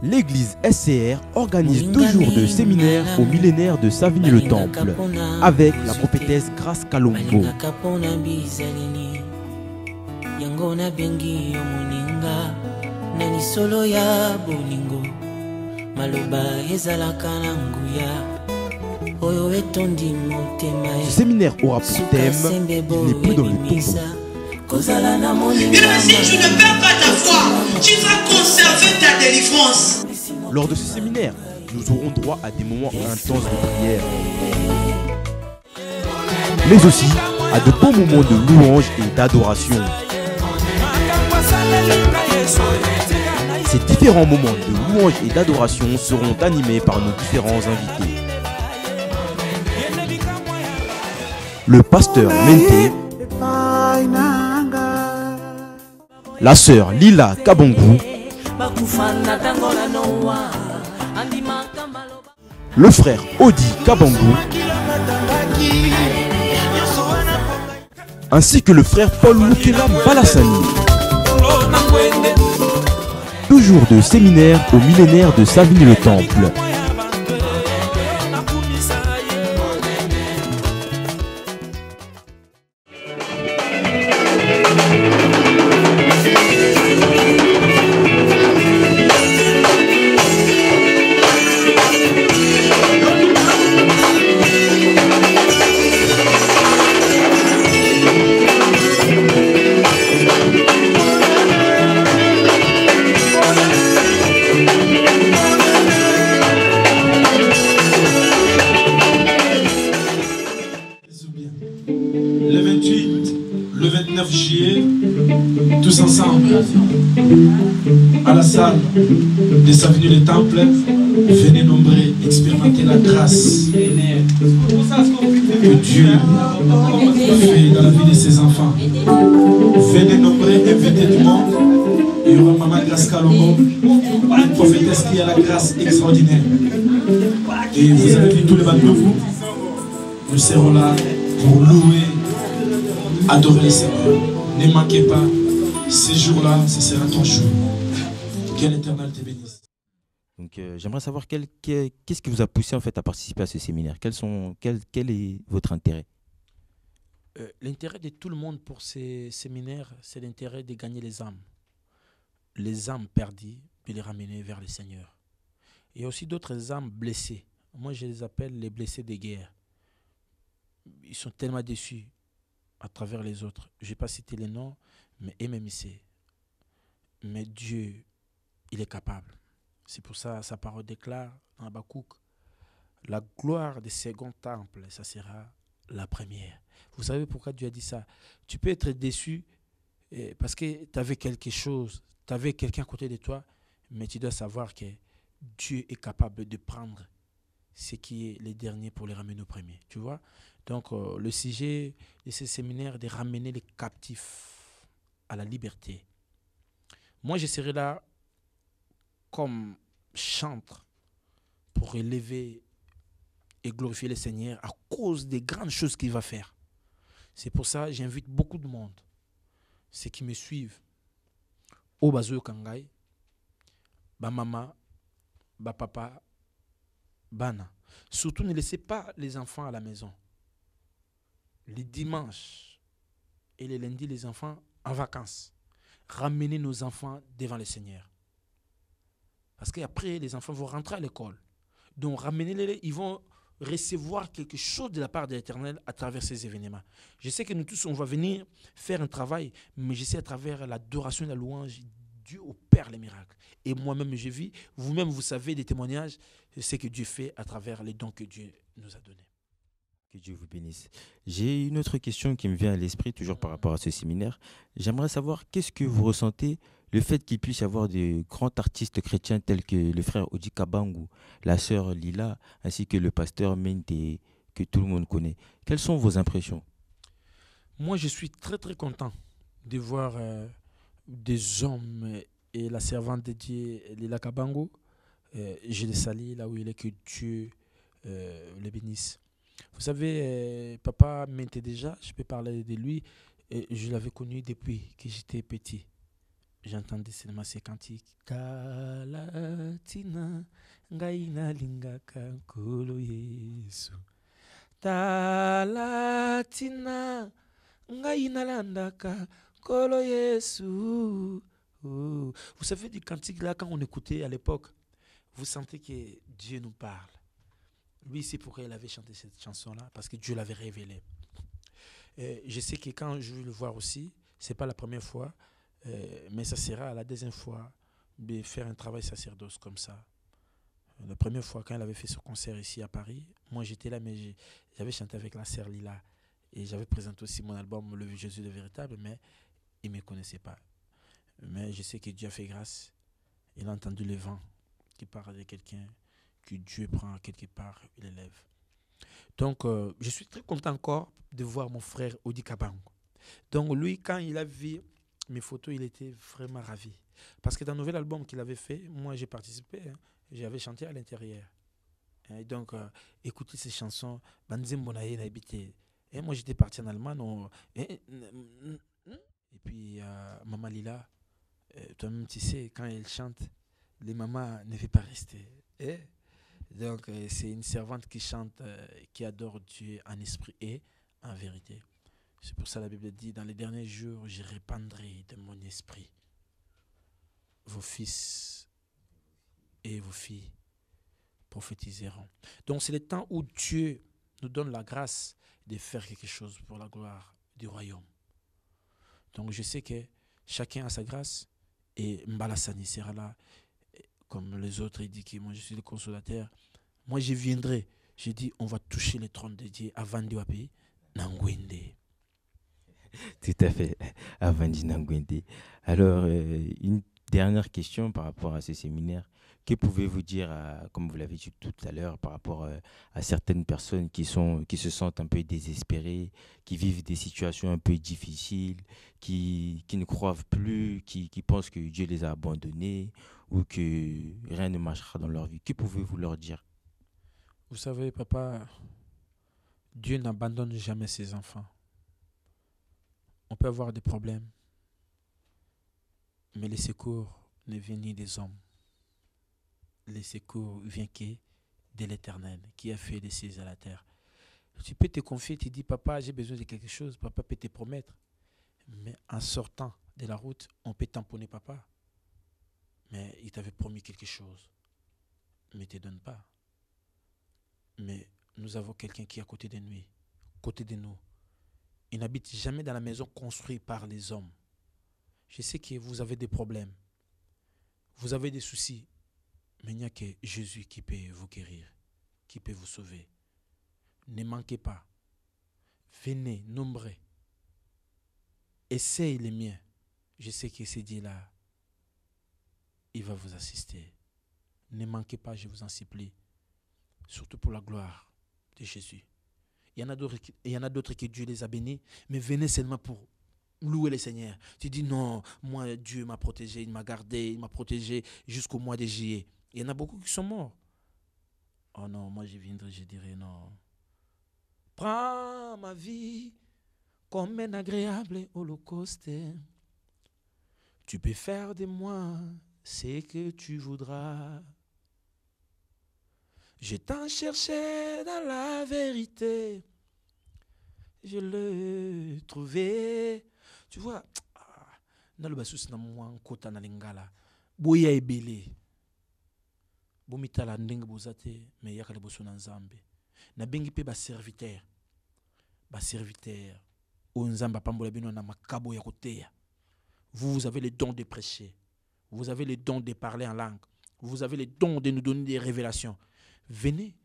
L'église SCR organise 2 jours de séminaire au millénaire de Savigny-le-Temple avec la prophétesse Grace Kalombo. Ce séminaire aura pour thème « Il n'est plus dans le tombeau ». Il a dit, tu ne perds pas ta foi, tu vas conserver ta délivrance. Lors de ce séminaire, nous aurons droit à des moments intenses de prière, mais aussi à de bons moments de louange et d'adoration. Ces différents moments de louange et d'adoration seront animés par nos différents invités. Le pasteur Mente, la sœur Lila Kabongou, le frère Odi Kabongou, ainsi que le frère Paul Mukela Balassani. 2 jours de séminaire au millénaire de Savigny-le-Temple. Le 28, le 29 juillet, tous ensemble, à la salle de Savigny-le-Temple, venez nombreux expérimenter la grâce que Dieu fait dans la vie de ses enfants. Venez nombreux inviter du monde. Il y aura Maman Grace Kalombo, une prophétesse qui a la grâce extraordinaire. Et vous avez vu tous les bandes de vous. Nous serons là pour louer, adorer le Seigneur. Ne manquez pas, ces jours-là, ce sera ton jour. Que l'Éternel te bénisse. Donc, j'aimerais savoir qu'est-ce qui vous a poussé en fait à participer à ce séminaire. Quel est votre intérêt? L'intérêt de tout le monde pour ces séminaires, c'est l'intérêt de gagner les âmes. Les âmes perdues, puis les ramener vers le Seigneur. Il y a aussi d'autres âmes blessées. Moi, je les appelle les blessés de guerre. Ils sont tellement déçus à travers les autres. Je ne vais pas citer les noms, mais MMIC. Mais Dieu, il est capable. C'est pour ça sa parole déclare dans Habakkuk, la gloire du second temple, ça sera la première. Vous savez pourquoi Dieu a dit ça? Tu peux être déçu parce que tu avais quelque chose, tu avais quelqu'un à côté de toi, mais tu dois savoir que Dieu est capable de prendre ce qui est les derniers pour les ramener au premier. Tu vois? Donc, le sujet de ce séminaire est de ramener les captifs à la liberté. Moi, je serai là comme chantre pour élever et glorifier le Seigneur à cause des grandes choses qu'il va faire. C'est pour ça que j'invite beaucoup de monde, ceux qui me suivent, au Bazo Kangai, ba maman, ba papa, bana. Surtout, ne laissez pas les enfants à la maison. Les dimanches et les lundis, les enfants en vacances. Ramenez nos enfants devant le Seigneur. Parce qu'après, les enfants vont rentrer à l'école. Donc, ramenez-les, ils vont recevoir quelque chose de la part de l'Éternel à travers ces événements. Je sais que nous tous, on va venir faire un travail, mais je sais à travers l'adoration et la louange, Dieu opère les miracles. Et moi-même, je vis, vous-même, vous savez des témoignages, ce que Dieu fait à travers les dons que Dieu nous a donnés. Que Dieu vous bénisse. J'ai une autre question qui me vient à l'esprit, toujours par rapport à ce séminaire. J'aimerais savoir qu'est-ce que vous ressentez le fait qu'il puisse y avoir de grands artistes chrétiens tels que le frère Odi Kabongou, la sœur Lila, ainsi que le pasteur Mente, que tout le monde connaît. Quelles sont vos impressions? Moi, je suis très très content de voir des hommes et la servante de Dieu, Lila Kabongou. Je les salue là où il est, que Dieu le bénisse. Vous savez, papa Mente déjà, je peux parler de lui, je l'avais connu depuis que j'étais petit. J'entendais seulement ces cantiques. Kalati tina ngai nalingaka nkolo Yesu. Tala tina ngai nalandaka nkolo Yesu. Oh. Vous savez du cantique là, quand on écoutait à l'époque, vous sentez que Dieu nous parle. Lui, c'est pourquoi il avait chanté cette chanson-là, parce que Dieu l'avait révélée. Je sais que quand je vais le voir aussi, ce n'est pas la première fois, mais ça sera la deuxième fois de faire un travail sacerdoce comme ça. La première fois, quand il avait fait ce concert ici à Paris, moi j'étais là, mais j'avais chanté avec la sœur Lila. Et j'avais présenté aussi mon album Le Jésus le Véritable, mais il ne me connaissait pas. Mais je sais que Dieu a fait grâce. Il a entendu le vent qui parle de quelqu'un que Dieu prend quelque part, il élève. Donc, je suis très content encore de voir mon frère Odi Kabango. Donc, lui, quand il a vu mes photos, il était vraiment ravi. Parce que dans le nouvel album qu'il avait fait, moi, j'ai participé. Hein, j'avais chanté à l'intérieur. Et donc, écouter ces chansons, et moi, j'étais parti en Allemagne. Et puis, Maman Lila, toi-même, tu sais, quand elle chante, les mamans ne veulent pas rester. Donc, c'est une servante qui chante, qui adore Dieu en esprit et en vérité. C'est pour ça que la Bible dit, dans les derniers jours, je répandrai de mon esprit. Vos fils et vos filles prophétiseront. Donc, c'est le temps où Dieu nous donne la grâce de faire quelque chose pour la gloire du royaume. Donc, je sais que chacun a sa grâsse et Mbalassani sera là. Comme les autres, il dit que moi, je suis le consolateur. Moi, je viendrai. J'ai dit, on va toucher le trône de Dieu avant de payer Nangwende. Tout à fait, Avandi Nangwende. Alors, une dernière question par rapport à ce séminaire. Que pouvez-vous dire, comme vous l'avez dit tout à l'heure, par rapport à certaines personnes qui se sentent un peu désespérées, qui vivent des situations un peu difficiles, qui ne croient plus, qui pensent que Dieu les a abandonnés ou que rien ne marchera dans leur vie. Que pouvez-vous leur dire? Vous savez, papa, Dieu n'abandonne jamais ses enfants. On peut avoir des problèmes, mais les secours ne viennent ni des hommes. Les secours viennent de l'Éternel, qui a fait les cieux à la terre. Tu peux te confier, tu dis, papa, j'ai besoin de quelque chose, papa peut te promettre. Mais en sortant de la route, on peut tamponner papa. Mais il t'avait promis quelque chose, mais il ne te donne pas. Mais nous avons quelqu'un qui est à côté de nous. Côté de nous. Il n'habite jamais dans la maison construite par les hommes. Je sais que vous avez des problèmes. Vous avez des soucis. Mais il n'y a que Jésus qui peut vous guérir, qui peut vous sauver. Ne manquez pas. Venez, nombreux. Essayez les miens. Je sais que ce Dieu-là, il va vous assister. Ne manquez pas, je vous en supplie. Surtout pour la gloire de Jésus. Il y en a d'autres que Dieu les a bénis, mais venez seulement pour louer le Seigneur. Tu dis non, moi Dieu m'a protégé, il m'a gardé, il m'a protégé jusqu'au mois de juillet. Il y en a beaucoup qui sont morts. Oh non, moi je viendrai, je dirais non. Prends ma vie comme un agréable holocauste. Tu peux faire de moi ce que tu voudras. Je t'en cherchais dans la vérité. Je l'ai trouvé. Tu vois, dans le basus na moi kota na lingala. Boya ebele. Bomitala ndenge bozate me yakale boso na nzambe. Na bengi pe ba serviteur. Ba serviteur. O nzamba pambola bino na makabo ya koteya. Vous avez le don de prêcher. Vous avez le don de parler en langue. Vous avez le don de nous donner des révélations. Venez,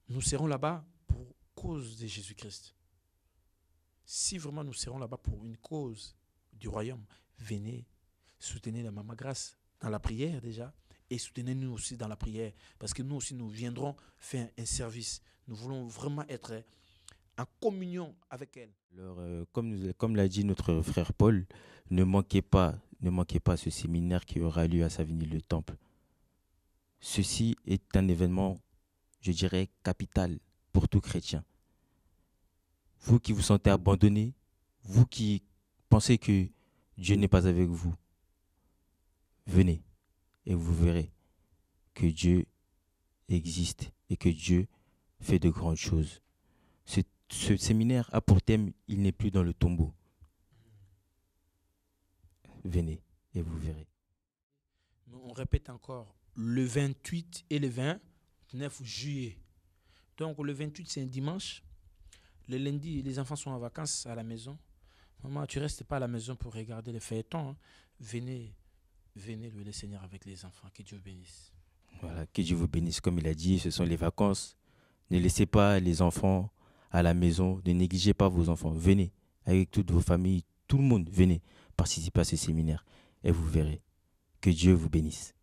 nous serons là-bas pour cause de Jésus-Christ. Si vraiment nous serons là-bas pour une cause du royaume, venez, soutenez la Maman Grâce dans la prière déjà et soutenez-nous aussi dans la prière parce que nous aussi nous viendrons faire un service. Nous voulons vraiment être en communion avec elle. Alors, comme l'a dit notre frère Paul, ne manquez pas ce séminaire qui aura lieu à Savigny-le-Temple. Ceci est un événement, je dirais, capital pour tout chrétien. Vous qui vous sentez abandonné, vous qui pensez que Dieu n'est pas avec vous, venez et vous verrez que Dieu existe et que Dieu fait de grandes choses. Ce séminaire a pour thème « Il n'est plus dans le tombeau ». Venez et vous verrez. On répète encore, le 28 et le 29 juillet. Donc le 28, c'est un dimanche. Le lundi, les enfants sont en vacances à la maison. Maman, tu ne restes pas à la maison pour regarder les feuilletons. Hein. Venez louer le Seigneur avec les enfants. Que Dieu bénisse. Voilà, que Dieu vous bénisse. Comme il a dit, ce sont les vacances. Ne laissez pas les enfants à la maison. Ne négligez pas vos enfants. Venez avec toutes vos familles. Tout le monde, venez participer à ce séminaire et vous verrez. Que Dieu vous bénisse.